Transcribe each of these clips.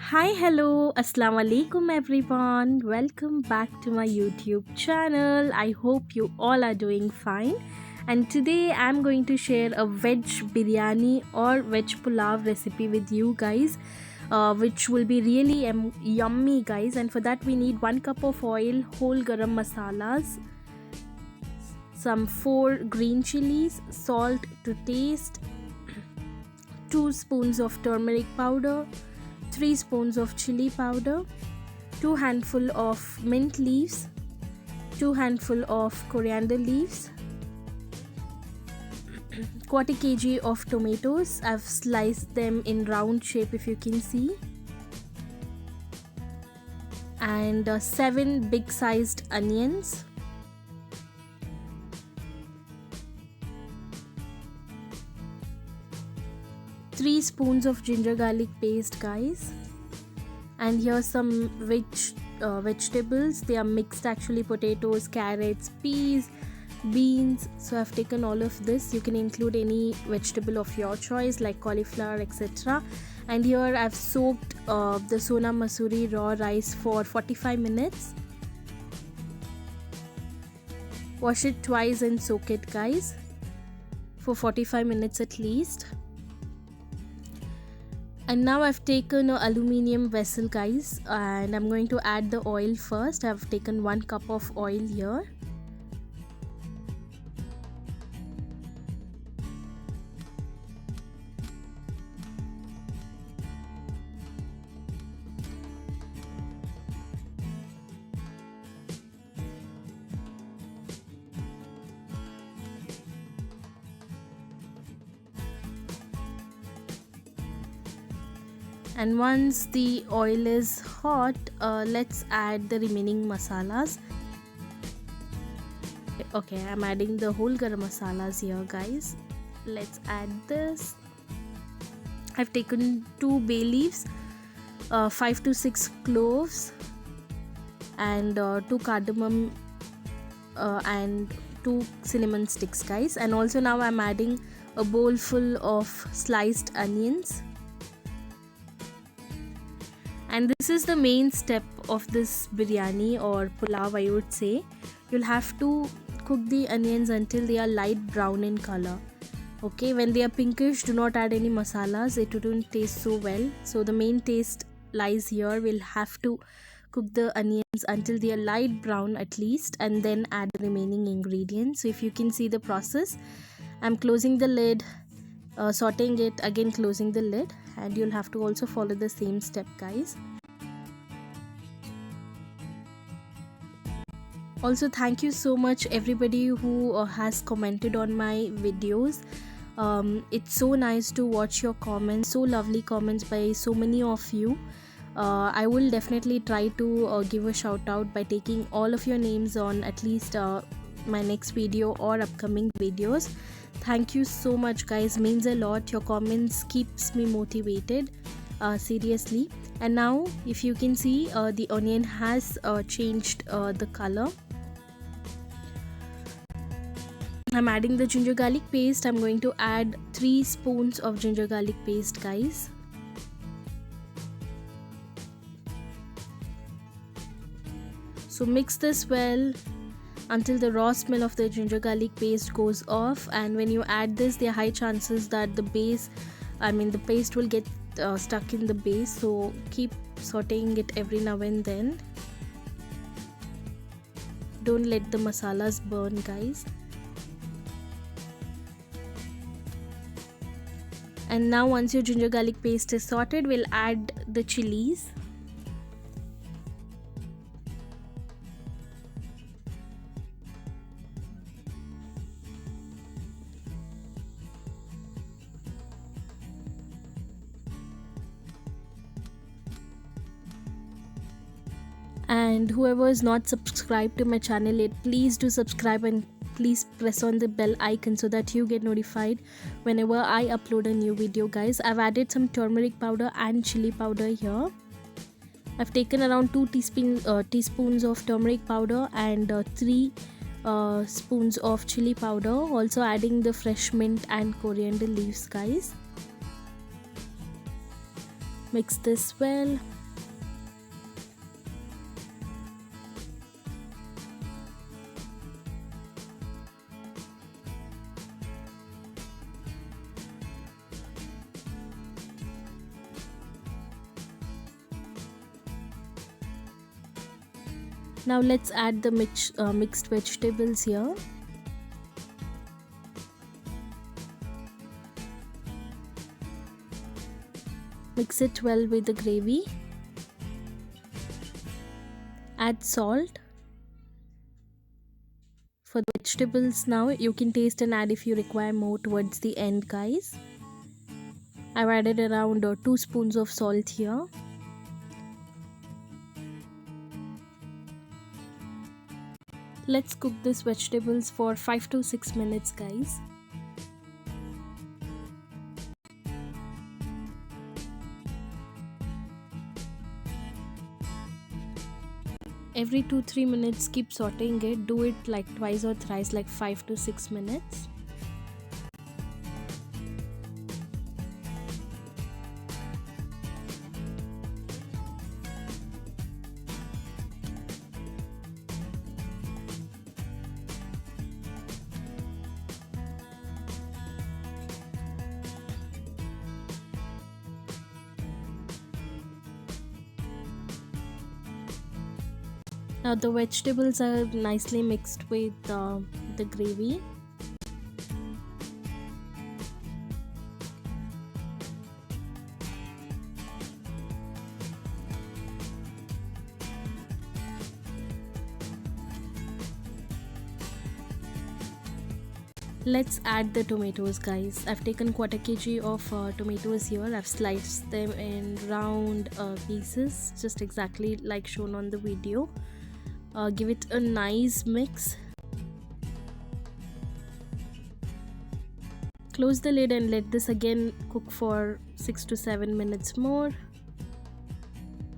Hi, hello, assalamu alaikum everyone. Welcome back to my YouTube channel. I hope you all are doing fine. And today I'm going to share a veg biryani or veg pulao recipe with you guys, which will be really yummy, guys. And for that, we need 1 cup of oil, whole garam masalas, some 4 green chilies, salt to taste, 2 spoons of turmeric powder, 3 spoons of chili powder, 2 handful of mint leaves, 2 handful of coriander leaves, quarter kg of tomatoes. I've sliced them in round shape if you can see, and 7 big sized onions, three spoons of ginger garlic paste, guys. And here's some vegetables. They are mixed actually: potatoes, carrots, peas, beans. So I've taken all of this. You can include any vegetable of your choice like cauliflower, etc. And here I've soaked the Sona Masuri raw rice for 45 minutes. Wash it twice and soak it, guys, for 45 minutes at least. And now I've taken an aluminium vessel, guys, and I'm going to add the oil first. I've taken 1 cup of oil here. And once the oil is hot, let's add the remaining masalas. Okay, I'm adding the whole garam masalas here, guys. Let's add this. I've taken 2 bay leaves, 5 to 6 cloves, and 2 cardamom and 2 cinnamon sticks, guys. And also now I'm adding a bowl full of sliced onions. And this is the main step of this biryani or pulao, I would say. You'll have to cook the onions until they are light brown in color. Okay, when they are pinkish, do not add any masalas. It wouldn't taste so well. So the main taste lies here. We'll have to cook the onions until they are light brown at least, and then add the remaining ingredients. So if you can see the process, I'm closing the lid, sauteing it, again closing the lid, and you'll have to also follow the same step, guys. Also, thank you so much everybody who has commented on my videos. It's so nice to watch your comments, so lovely comments by so many of you. I will definitely try to give a shout out by taking all of your names on at least my next video or upcoming videos. Thank you so much, guys, means a lot. Your comments keeps me motivated, seriously. And now if you can see, the onion has changed the color. I'm adding the ginger garlic paste. I'm going to add 3 spoons of ginger garlic paste, guys. So mix this well until the raw smell of the ginger garlic paste goes off. And when you add this, there are high chances that the paste will get stuck in the base. So keep sauteing it every now and then. Don't let the masalas burn, guys. And now once your ginger garlic paste is sorted, we'll add the chilies. And whoever is not subscribed to my channel, please do subscribe and please press on the bell icon so that you get notified whenever I upload a new video, guys. I've added some turmeric powder and chili powder here. I've taken around 2 teaspoons of turmeric powder and 3 spoons of chili powder. Also adding the fresh mint and coriander leaves, guys. Mix this well. Now let's add the mixed vegetables here. Mix it well with the gravy. Add salt. For the vegetables now, you can taste and add if you require more towards the end, guys. I've added around 2 spoons of salt here. Let's cook these vegetables for 5 to 6 minutes, guys. Every 2-3 minutes keep sauteing it. Do it like twice or thrice, like 5 to 6 minutes. Now the vegetables are nicely mixed with the gravy. Let's add the tomatoes, guys. I've taken 1/4 kg of tomatoes here. I've sliced them in round pieces, just exactly like shown on the video. Give it a nice mix. Close the lid and let this again cook for 6 to 7 minutes more,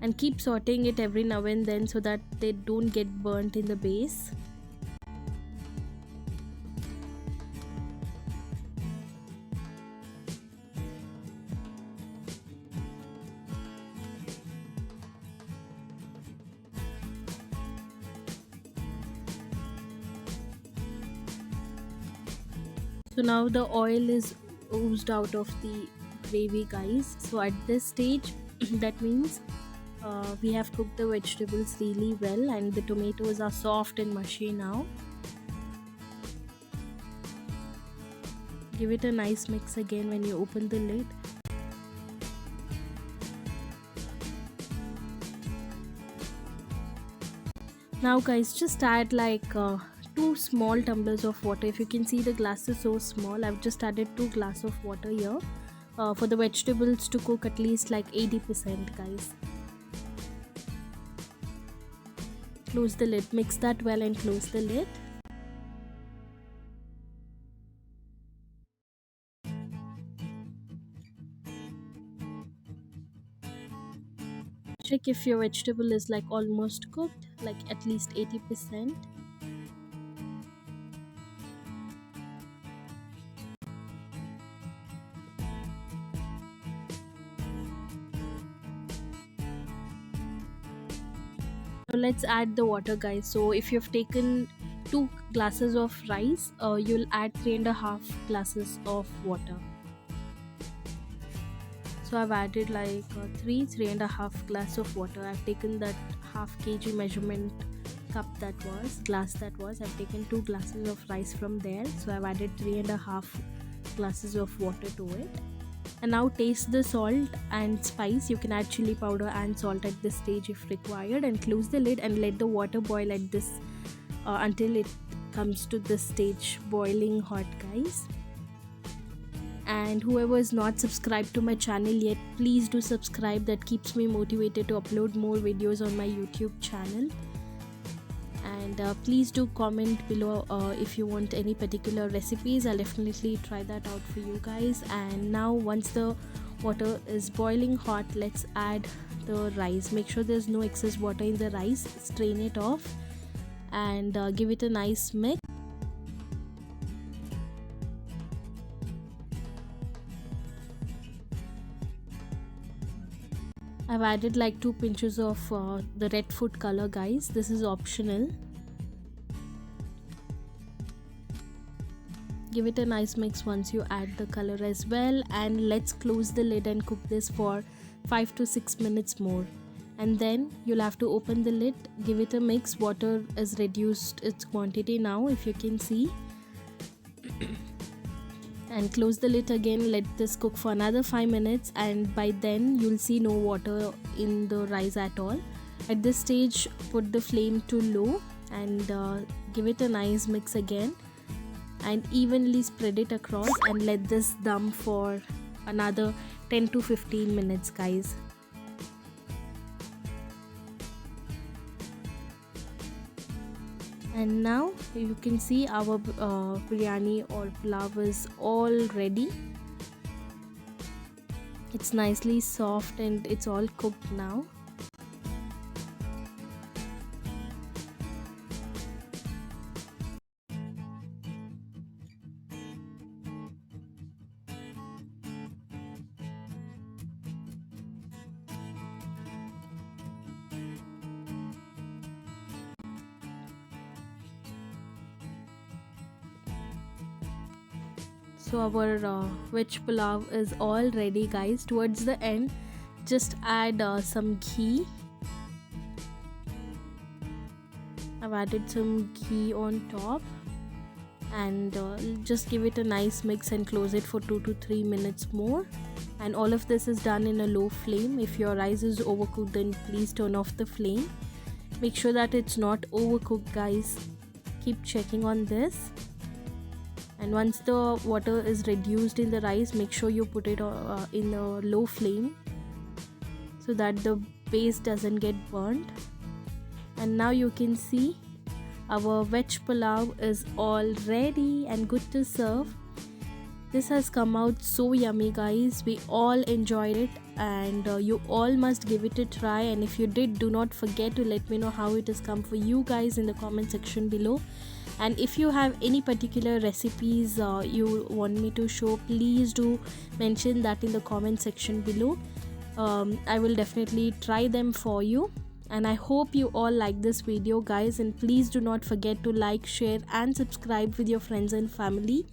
and keep sauteing it every now and then so that they don't get burnt in the base. So now the oil is oozed out of the gravy, guys. So at this stage that means we have cooked the vegetables really well and the tomatoes are soft and mushy now. Give it a nice mix again when you open the lid. Now guys, just add like 2 small tumblers of water. If you can see, the glass is so small. I've just added 2 glasses of water here for the vegetables to cook at least like 80%, guys. Close the lid, mix that well and close the lid. Check if your vegetable is like almost cooked, like at least 80%. Now let's add the water, guys. So if you've taken 2 glasses of rice, you'll add 3.5 glasses of water. So I've added like 3.5 glass of water. I've taken that half kg measurement cup glass that was. I've taken 2 glasses of rice from there. So I've added 3.5 glasses of water to it. And now taste the salt and spice. You can add chili powder and salt at this stage if required, and close the lid and let the water boil at this until it comes to this stage, boiling hot, guys. And whoever is not subscribed to my channel yet, please do subscribe. That keeps me motivated to upload more videos on my YouTube channel. And please do comment below if you want any particular recipes. I'll definitely try that out for you guys. And now once the water is boiling hot, let's add the rice. Make sure there's no excess water in the rice. Strain it off and give it a nice mix. I've added like 2 pinches of the red food color, guys. This is optional. Give it a nice mix once you add the color as well, and let's close the lid and cook this for 5 to 6 minutes more. and then you'll have to open the lid, give it a mix. Water is reduced its quantity now, if you can see. And close the lid again, let this cook for another 5 minutes, and by then you'll see no water in the rice at all. At this stage, put the flame to low and give it a nice mix again, and evenly spread it across, and let this dum for another 10 to 15 minutes, guys. And now you can see our biryani or pulao is all ready. It's nicely soft and it's all cooked now. So our veg pulao is all ready, guys. Towards the end, just add some ghee. I've added some ghee on top, and just give it a nice mix and close it for 2 to 3 minutes more. And all of this is done in a low flame. If your rice is overcooked, then please turn off the flame. Make sure that it's not overcooked, guys. Keep checking on this. And once the water is reduced in the rice, make sure you put it in a low flame so that the base doesn't get burnt. And now you can see our veg pulao is all ready and good to serve. This has come out so yummy, guys. We all enjoyed it, and you all must give it a try. And if you did, do not forget to let me know how it has come for you guys in the comment section below. And if you have any particular recipes you want me to show, please do mention that in the comment section below. I will definitely try them for you. And I hope you all like this video, guys, and please do not forget to like, share and subscribe with your friends and family.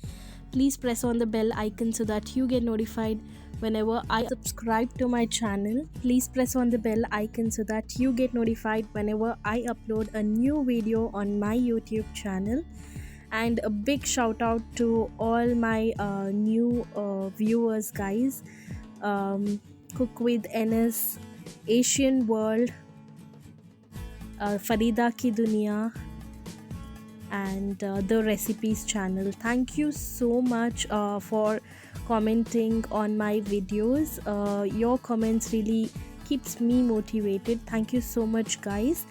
Please press on the bell icon so that you get notified whenever I subscribe to my channel. Please press on the bell icon so that you get notified whenever I upload a new video on my YouTube channel. And a big shout out to all my new viewers, guys. Cook with Enes, Asian World, Farida Ki Dunia, and the recipes channel. Thank you so much for commenting on my videos. Your comments really keeps me motivated. Thank you so much, guys.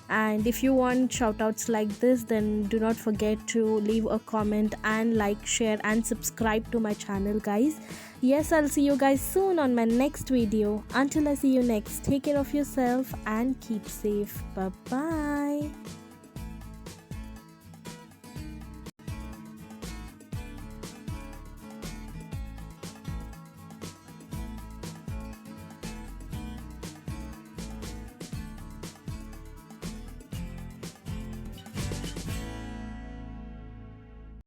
And if you want shout outs like this, then do not forget to leave a comment and like, share and subscribe to my channel, guys. Yes, I'll see you guys soon on my next video. Until I see you next, take care of yourself and keep safe. Bye bye.